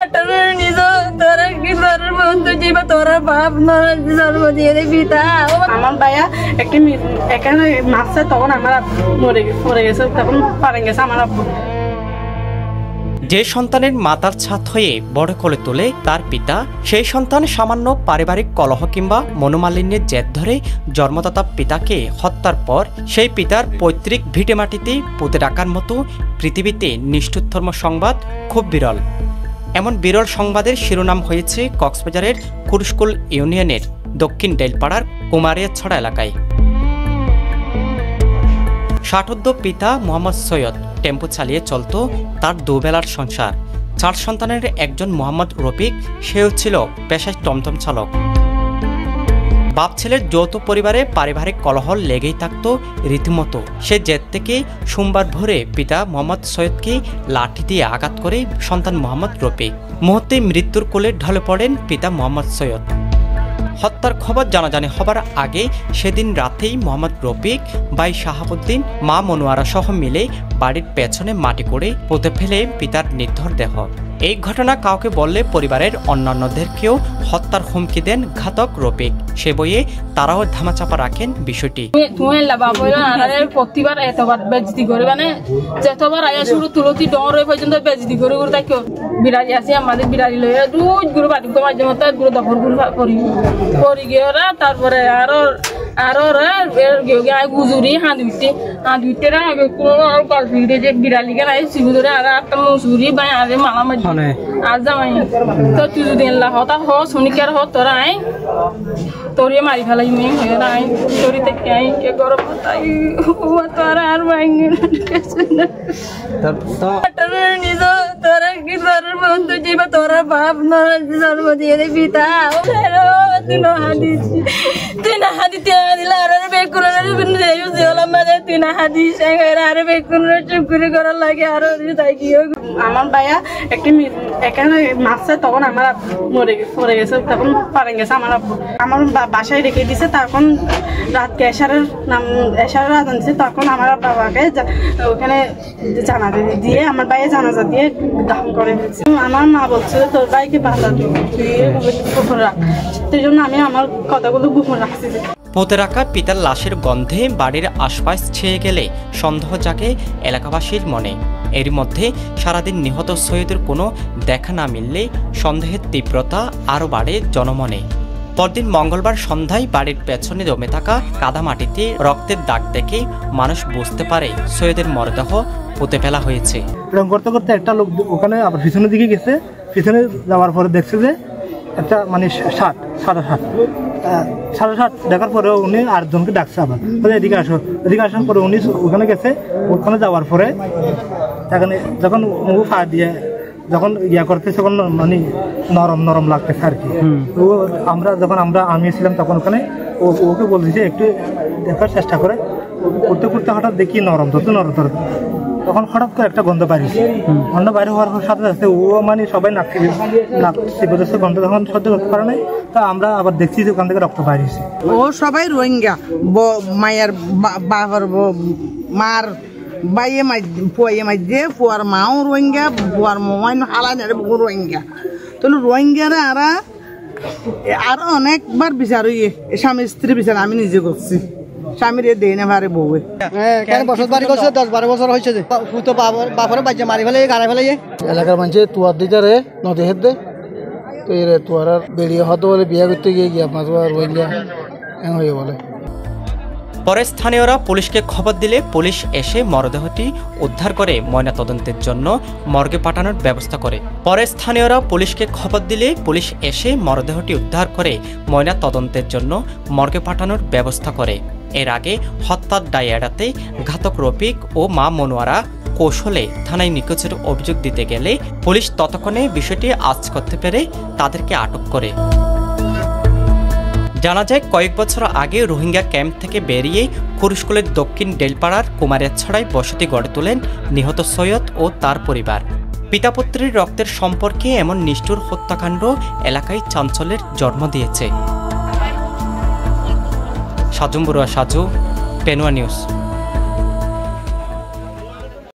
আমার ভাইয়া একটি এখানে মারছে, তখন আমার মরে গেছে, তখন পারে গেছে আমার আব্বু। যে সন্তানের মাতার ছাদ হয়ে বড় করে তোলে তার পিতা, সেই সন্তান সামান্য পারিবারিক কলহ কিংবা মনোমালিন্যের জের ধরে জন্মদাতা পিতাকে হত্যার পর সেই পিতার পৈতৃক ভিটেমাটিতে পুঁতে রাখার মতো পৃথিবীতে নিষ্ঠুরতম সংবাদ খুব বিরল। এমন বিরল সংবাদের শিরোনাম হয়েছে কক্সবাজারের কুরুশকুল ইউনিয়নের দক্ষিণ ডেলপাড়ার কুমারিয়াছড়া এলাকায়। ষাটোর্ধ্ব পিতা মোহাম্মদ সৈয়দ টেম্পো চালিয়ে চলত তার দুবেলার সংসার। 4 সন্তানের একজন মোহাম্মদ রফিক, সেও ছিল পেশায় টমটম চালক। বাপ ছেলের যৌথ পরিবারে পারিবারিক কলহ লেগেই থাকত রীতিমতো। সে জেদ থেকে সোমবার ভোরে পিতা মোহাম্মদ সৈয়দকে লাঠি দিয়ে আঘাত করে সন্তান মোহাম্মদ রফিক। মুহূর্তে মৃত্যুর কোলে ঢলে পড়েন পিতা মোহাম্মদ সৈয়দ। হত্যার খবর জানাজানি হবার আগে সেদিন রাতেই মোহাম্মদ রফিক, ভাই শাহাবুদ্দিন, মা মনোয়ারা সহ মিলে বাড়ির পেছনে মাটি করে পুঁতে ফেলে পিতার নির্ধর দেহ। এই ঘটনা কাউকে বললে পরিবারের অন্যান্যদেরকেও হত্যার হুমকি দেন ঘাতক রফিক। সে বইয়ে তারাও ধামাচাপা রাখেন বিষয়টি। প্রতিবার এতবার বেজতি করে, মানে যতবার আয়া শুরু তুলতি ডর হয়ে পর্যন্ত বেজতি করে করে তাই বিড়ালি আছে আমাদের বিড়ালি লইয়া রোজ গুরু বাড়ি মাঝে মতো গুরু দখল করি গিয়ে ওরা। তারপরে আরো গুজুরি হাঁদুইতে গল্পে যে বিড়ালি কে নাই শিবু ধরে আর একটা মুসুরি বাই আরে মালা মাঝে আর জামাই তো তুই যদি হতা হ শনিকার হ তোরা আই তোরে মারি ফেলাই মেয়ে হয়ে আই তোরি থেকে আই কে গরম তাই তোরা আর ভাঙ্গি নিজ তোরা কি তোর বন্ধু যাইবা তোরা বাপ জন্ম দিয়ে পিতা তুই না হাদিতে দিলে আর বেকুন তুই না হাদিস আর বেকুন চুপ করে করার লাগে আরো তাই কি আমার ভাইয়া একটি এখানে মারছে, তখন আমার মরে গেছে, তখন পারে গেছে আমার আব্বু। আমার বাসায় রেখে দিছে, তখন রাত এশারের আজান দিছে, তখন আমার বাবাকে ওখানে জানাজা দিয়ে আমার ভাইয়া জানাজা দিয়ে দাফন করে দিচ্ছে। আমার মা বলছিল তোর ভাইকে বাধা তুই গোপন রাখ, সেই জন্য আমি আমার কথাগুলো গোপন রাখছি। পুঁতে রাখা পিতার লাশের গন্ধে বাড়ির আশপাশ ছেয়ে গেলে সন্দেহ জাগে এলাকাবাসীর মনে। এর মধ্যে সারাদিন নিহত সৈয়দের কোনো দেখা না মিললে সন্দেহের তীব্রতা আরও বাড়ে জনমনে। পরদিন মঙ্গলবার সন্ধ্যায় বাড়ির পেছনে জমে থাকা কাদামাটিতে রক্তের দাগ দেখে মানুষ বুঝতে পারে সৈয়দের মরদেহ পুঁতে ফেলা হয়েছে। রং করতে করতে একটা লোক ওখানে আবার পিছনের দিকে গেছে, পিছনে যাওয়ার পরে দেখছে যে একটা মানে 7:30 দেখার পরে উনি 8 জনকে ডাকছে, আবার এদিকে আসার পরে উনি ওখানে গেছে। ওখানে যাওয়ার পরে এখানে যখন ফা দিয়ে যখন করতে তখন মানে নরম লাগতেছে আর কি। আমি ছিলাম তখন ওখানে, ওকে বলছি যে একটু দেখার চেষ্টা করে করতে হঠাৎ দেখি নরম তখন হঠাৎ করে একটা গন্ধ বাইরেছে। গন্ধ বাইরে হওয়ার সাথে সাথে ও মানে সবাই নাক গন্ধ তখন সহ্য করতে পারে নাই। তা আমরা আবার দেখছি যে ওখান থেকে রক্ত বাইরেছে। ও সবাই রোহিঙ্গা, মায়ের বাবার মার বাইয়ে পুয়াইয়ে মাঝে পুয়ার মাও রোহিঙ্গা, পুয়ার মাইন হালাই রোহিঙ্গা। তাহলে রোহিঙ্গারা আরো অনেকবার বিচার হইয়ে স্বামী স্ত্রী বিচার আমি নিজে করছি। স্বামীর দেয় না ভারে বউয়ে বছর বাড়ি করছে 10-12 বছর হয়েছে যে তো বাপরে বাচ্চা মারি ফেলে গাড়ি ফেলে এলাকার মানুষে তুয়ার দিতে রে নদী হেঁটে তো এর তুয়ার বেরিয়ে হতো বলে বিয়ে করতে গিয়ে মাছ রোহিঙ্গা হয়ে বলে। পরে স্থানীয়রা পুলিশকে খবর দিলে পুলিশ এসে মরদেহটি উদ্ধার করে ময়নাতদন্তের জন্য মর্গে পাঠানোর ব্যবস্থা করে। এর আগে হত্যার দায় এড়াতে ঘাতক রফিক ও মা মনোয়ারা কৌশলে থানায় নিখোঁজের অভিযোগ দিতে গেলে পুলিশ ততক্ষণে বিষয়টি আঁচ করতে পেরে তাদেরকে আটক করে। জানা যায় কয়েক বছর আগে রোহিঙ্গা ক্যাম্প থেকে বেরিয়ে কুরুশকুলের দক্ষিণ ডেলপাড়ার কুমারিয়াছড়ায় বসতি গড়ে তোলেন নিহত সৈয়দ ও তার পরিবার। পিতাপুত্রীর রক্তের সম্পর্কে এমন নিষ্ঠুর হত্যাকাণ্ড এলাকায় চাঞ্চল্যের জন্ম দিয়েছে। সাজু বড়ুয়া, পেনুয়া নিউজ।